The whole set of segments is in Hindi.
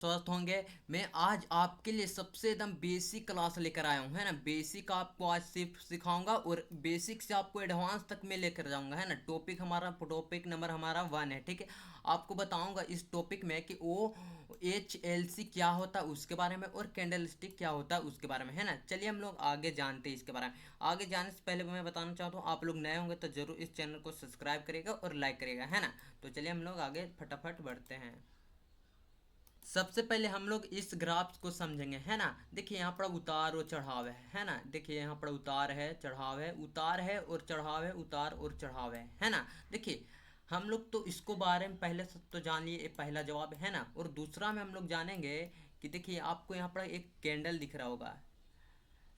स्वस्थ होंगे। मैं आज आपके लिए सबसे एकदम बेसिक क्लास लेकर आया हूँ, है ना। बेसिक आपको आज सिर्फ सिखाऊंगा और बेसिक से आपको एडवांस तक मैं लेकर जाऊंगा, है ना। टॉपिक नंबर हमारा 1 है, ठीक है। आपको बताऊंगा इस टॉपिक में कि OHLC क्या होता है उसके बारे में, और कैंडल स्टिक क्या होता है उसके बारे में, है ना। चलिए हम लोग आगे जानते हैं इसके बारे में। आगे जाने से पहले मैं बताना चाहता हूँ, आप लोग नए होंगे तो जरूर इस चैनल को सब्सक्राइब करिएगा और लाइक करिएगा, है ना। तो चलिए हम लोग आगे फटाफट बढ़ते हैं। सबसे पहले हम लोग इस ग्राफ को समझेंगे, है ना। देखिए यहाँ पर उतार और चढ़ाव है ना। देखिए यहाँ पर उतार है, चढ़ाव है, उतार है और चढ़ाव है, उतार और चढ़ाव है ना। देखिए हम लोग तो इसको बारे में पहले से तो जान लिए, पहला जवाब है ना। और दूसरा में हम लोग जानेंगे कि देखिए आपको यहाँ पर एक कैंडल दिख रहा होगा,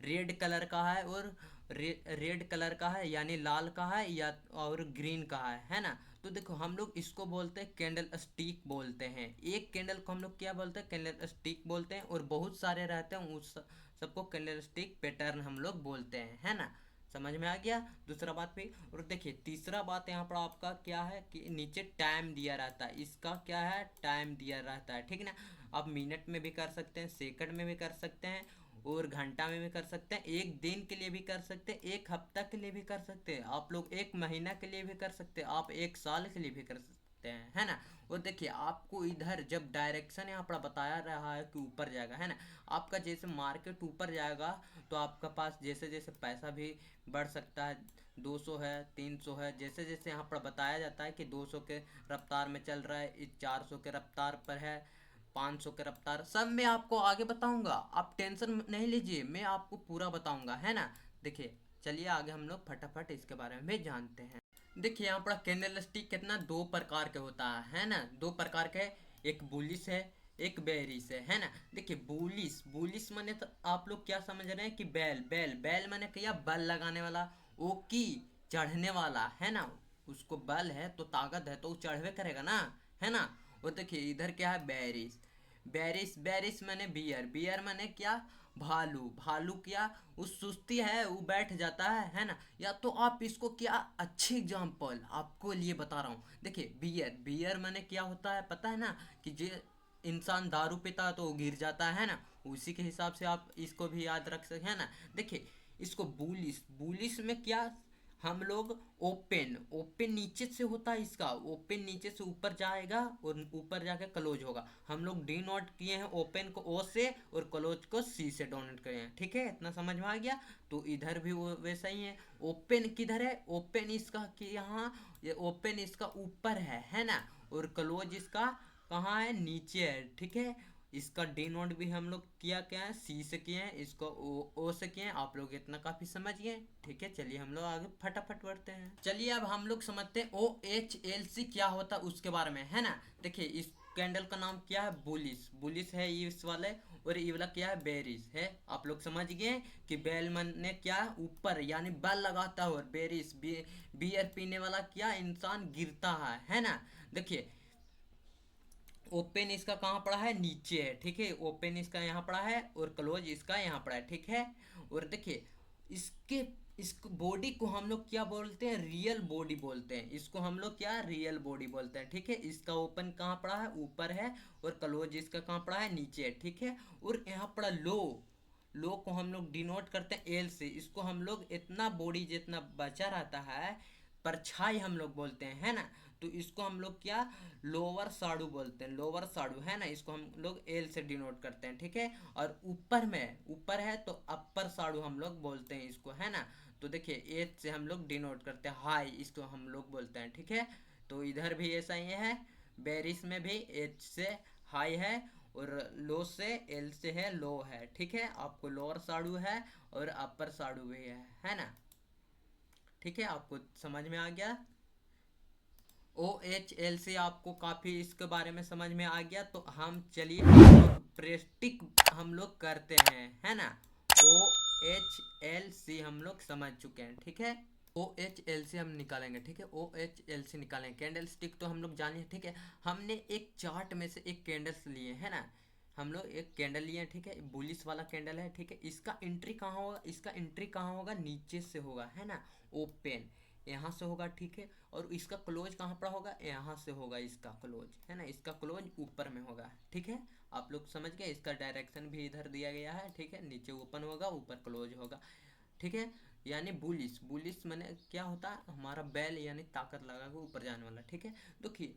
रेड कलर का है, और रेड कलर का है यानी लाल का है, या और ग्रीन का है ना। तो देखो हम लोग इसको बोलते हैं कैंडल स्टिक बोलते हैं। एक कैंडल को हम लोग क्या बोलते हैं, कैंडल स्टिक बोलते हैं। और बहुत सारे रहते हैं उस सबको कैंडल स्टिक पैटर्न हम लोग बोलते हैं, है ना। समझ में आ गया दूसरा बात भी। और देखिए तीसरा बात यहाँ पर आपका क्या है कि नीचे टाइम दिया रहता है, इसका क्या है, टाइम दिया रहता है, ठीक है ना। आप मिनट में भी कर सकते हैं, सेकंड में भी कर सकते हैं, और घंटा में भी कर सकते हैं, एक दिन के लिए भी कर सकते हैं, एक हफ्ता के लिए भी कर सकते हैं, आप लोग एक महीना के लिए भी कर सकते हैं, आप एक साल के लिए भी कर सकते हैं, है ना। और देखिए आपको इधर जब डायरेक्शन यहाँ पर बताया रहा है कि ऊपर जाएगा, है ना। आपका जैसे मार्केट ऊपर जाएगा तो आपका पास जैसे जैसे पैसा भी बढ़ सकता है, 200 है, 300 है, जैसे जैसे यहाँ पर बताया जाता है कि 200 के रफ्तार में चल रहा है, 400 के रफ्तार पर है, 500 के रफ्तार, सब मैं आपको आगे बताऊंगा। आप टेंशन नहीं लीजिए, मैं आपको पूरा बताऊंगा, है ना। देखिए चलिए आगे हम लोग फटाफट इसके बारे में भी जानते हैं। देखिए यहाँ पर कैंडल स्टिक कितना दो प्रकार के होता है ना। दो प्रकार के, एक बुलिश है, एक बेरिश है ना। देखिए बुलिश, बुलिश माने तो आप लोग क्या समझ रहे हैं कि बैल, बैल बैल माने क्या, बल लगाने वाला, ओकी चढ़ने वाला, है ना। उसको बल है तो ताकत है तो वो चढ़वे करेगा ना, है ना। और देखिए इधर क्या है, बैरिश, बैरिश बैरिश माने बियर, बियर माने क्या, भालू, भालू क्या, वो सुस्ती है वो बैठ जाता है ना। या तो आप इसको क्या, अच्छी एग्जांपल आपको लिए बता रहा हूँ। देखिए बियर, बियर माने क्या होता है पता है ना, कि जो इंसान दारू पीता है तो वो गिर जाता है ना। उसी के हिसाब से आप इसको भी याद रख सकते हैं ना। देखिए इसको बुलिश, बुलिश में क्या, हम लोग ओपन, ओपन नीचे से होता है इसका, ओपन नीचे से ऊपर जाएगा और ऊपर जाके क्लोज होगा। हम लोग डी नोट किए हैं ओपन को ओ से और क्लोज को सी से डोनेट किए हैं, ठीक है, इतना समझ में आ गया। तो इधर भी वो वैसा ही है। ओपन किधर है, ओपन इसका कि यहाँ, ये ओपन इसका ऊपर है ना। और क्लोज इसका कहाँ है, नीचे है, ठीक है। इसका डी नोट भी हम लोग किया क्या है, सी से किए हैं, इसको ओ से किए हैं। आप लोग इतना काफी समझ गए, ठीक है। चलिए हम लोग आगे फटाफट बढ़ते हैं। चलिए अब हम लोग समझते हैं OHLC क्या होता है उसके बारे में, है ना। देखिए इस कैंडल का नाम क्या है, बुलिस, बुलिस है ये इस वाले, और ये वाला क्या है, बेरिस है। आप लोग समझ गए कि बेल मन ने क्या, ऊपर यानी बल लगाता है, और बेरिस बियर पीने वाला क्या, इंसान गिरता है ना। देखिए ओपन इसका कहाँ पड़ा है, नीचे है, ठीक है। ओपन इसका यहाँ पड़ा है और क्लोज इसका यहाँ पड़ा है, ठीक है। और देखिए इसके, इस बॉडी को हम लोग क्या बोलते हैं, रियल बॉडी बोलते हैं। इसको हम लोग क्या, रियल बॉडी बोलते हैं, ठीक है। इसका ओपन कहाँ पड़ा है, ऊपर है, और क्लोज इसका कहाँ पड़ा है, नीचे है, ठीक है। और यहाँ पड़ा लो, लो को हम लोग डिनोट करते हैं एल से। इसको हम लोग इतना बॉडी जितना बचा रहता है, परछाई हम लोग बोलते हैं, है ना। तो इसको हम लोग क्या, लोअर साडू बोलते हैं, लोअर साडू, है ना। इसको हम लोग एल से डिनोट करते हैं, ठीक है। और ऊपर में, ऊपर है तो अपर साडू हम लोग बोलते हैं इसको, है ना। तो देखिए एच से हम लोग डिनोट करते हैं, हाई इसको हम लोग बोलते हैं, ठीक है। तो इधर भी ऐसा ही है, बेरिस में भी एच से हाई है, और लो से, एल से है लो है, ठीक है। आपको लोअर साडू है और अपर साडू भी है ना, ठीक है। आपको समझ में आ गया। OHL से आपको काफी इसके बारे में समझ में आ गया। तो हम चलिए हम लोग प्रेस्टिक हम लोग करते हैं, है ना। OHLC हम लोग समझ चुके हैं, ठीक है। OHLC हम निकालेंगे, ठीक है। OHLC निकालेंगे, कैंडल स्टिक तो हम लोग जाने, ठीक है। हमने एक चार्ट में से एक कैंडल्स लिए है ना, हम लोग एक कैंडल लिए, ठीक है। बुलिस वाला कैंडल है, ठीक है। इसका एंट्री कहाँ होगा, इसका एंट्री कहाँ होगा, नीचे से होगा, है ना। ओपन यहाँ से होगा, ठीक है। और इसका क्लोज कहाँ पर होगा, यहाँ से होगा इसका क्लोज, है ना। इसका क्लोज ऊपर में होगा, ठीक है। आप लोग समझ गए। इसका डायरेक्शन भी इधर दिया गया है, ठीक है। नीचे ओपन होगा, ऊपर क्लोज होगा, ठीक है। यानी बुलिश, बुलिश मैंने क्या होता है, हमारा बैल यानी ताकत लगा के ऊपर जाने वाला, ठीक है। देखिए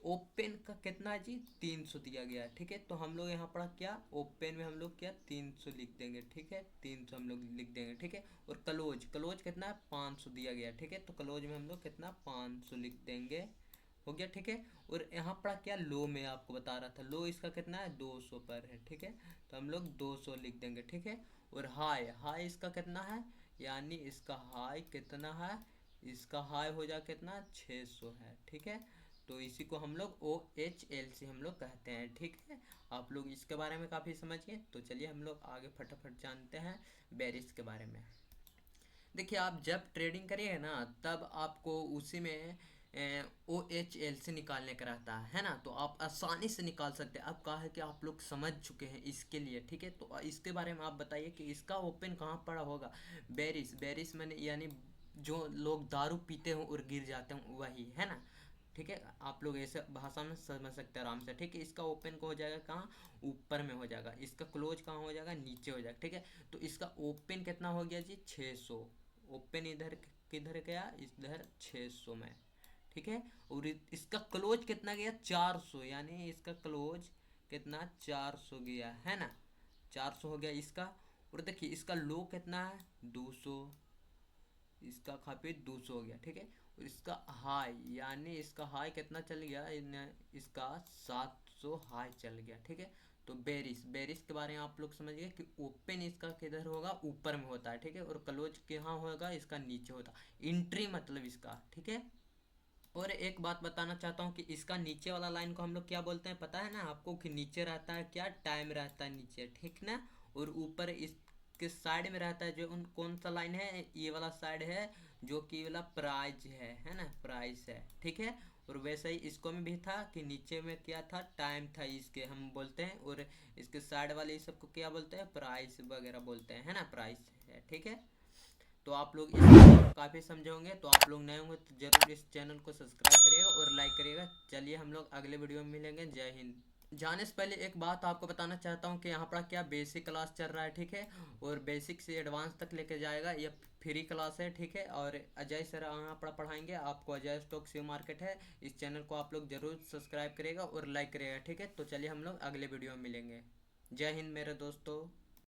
ओपन का कितना है जी, 300 दिया गया है, ठीक है। तो हम लोग यहाँ पढ़ा क्या, ओपन में हम लोग क्या 300 लिख देंगे, ठीक है। 300 हम लोग लिख देंगे, ठीक है। और क्लोज, क्लोज कितना है, 500 दिया गया, ठीक है। तो क्लोज में हम लोग कितना 500 लिख देंगे, हो गया, ठीक है। और यहाँ पढ़ा क्या, लो में आपको बता रहा था, लो इसका कितना है 200 पर है, ठीक है। तो हम लोग 200 लिख देंगे, ठीक है। और हाई, हाई इसका कितना है, यानी इसका हाई कितना है, इसका हाई हो जा कितना 600 है, ठीक है। तो इसी को हम लोग OHLC हम लोग कहते हैं, ठीक है। आप लोग इसके बारे में काफ़ी समझ गए। तो चलिए हम लोग आगे फटाफट जानते हैं बेरिस के बारे में। देखिए आप जब ट्रेडिंग करिएगा ना, तब आपको उसी में OHLC निकालने का रहता है ना। तो आप आसानी से निकाल सकते हैं। अब कहा है कि आप लोग समझ चुके हैं इसके लिए, ठीक है। तो इसके बारे में आप बताइए कि इसका ओपन कहाँ पड़ा होगा। बेरिस, बेरिस मैंने यानी जो लोग दारू पीते हो और गिर जाते हो वही है ना, ठीक है। आप लोग ऐसे भाषा में समझ सकते हैं आराम से, ठीक है। इसका ओपन को हो जाएगा कहाँ, ऊपर में हो जाएगा। इसका क्लोज कहाँ हो जाएगा, नीचे हो जाएगा, ठीक है। तो इसका ओपन कितना हो गया जी 600, ओपन इधर किधर गया, इधर 600 में, ठीक है। और इसका क्लोज कितना गया 400, यानी इसका क्लोज कितना 400 गया है ना, 400 हो गया इसका। और देखिए इसका लो कितना है 200, इसका काफी 200 हो गया, ठीक है। और इसका हाई, यानी इसका हाई कितना चल गया, इसका 700 हाई चल गया, ठीक है। तो बेरिस, बेरिस के बारे में आप लोग समझ गए कि ओपन इसका किधर होगा, ऊपर में होता है, ठीक है। और क्लोज कहाँ होगा, इसका नीचे होता है। एंट्री मतलब इसका, ठीक है। और एक बात बताना चाहता हूँ कि इसका नीचे वाला लाइन को हम लोग क्या बोलते हैं पता है ना आपको, कि नीचे रहता है क्या, टाइम रहता है नीचे, ठीक ना। और ऊपर इसके साइड में रहता है जो उन कौन सा लाइन है, ये वाला साइड है, जो कि वाला प्राइस है ना, प्राइस है, ठीक है। और वैसे ही इसको में भी था कि नीचे में क्या था, टाइम था, इसके हम बोलते हैं। और इसके साइड वाले इस सबको क्या बोलते हैं, प्राइस वगैरह बोलते हैं, है ना, प्राइस है, ठीक है। तो आप लोग इसको काफ़ी समझे होंगे। तो आप लोग नए होंगे तो जरूर इस चैनल को सब्सक्राइब करिएगा और लाइक करिएगा। चलिए हम लोग अगले वीडियो में मिलेंगे। जय हिंद। जाने से पहले एक बात आपको बताना चाहता हूँ कि यहाँ पर क्या बेसिक क्लास चल रहा है, ठीक है। और बेसिक से एडवांस तक लेके जाएगा, ये फ्री क्लास है, ठीक है। और अजय सर यहाँ पर पढ़ाएंगे आपको, अजय स्टॉक शेयर मार्केट है। इस चैनल को आप लोग जरूर सब्सक्राइब करिएगा और लाइक करिएगा, ठीक है। तो चलिए हम लोग अगले वीडियो में मिलेंगे। जय हिंद मेरे दोस्तों।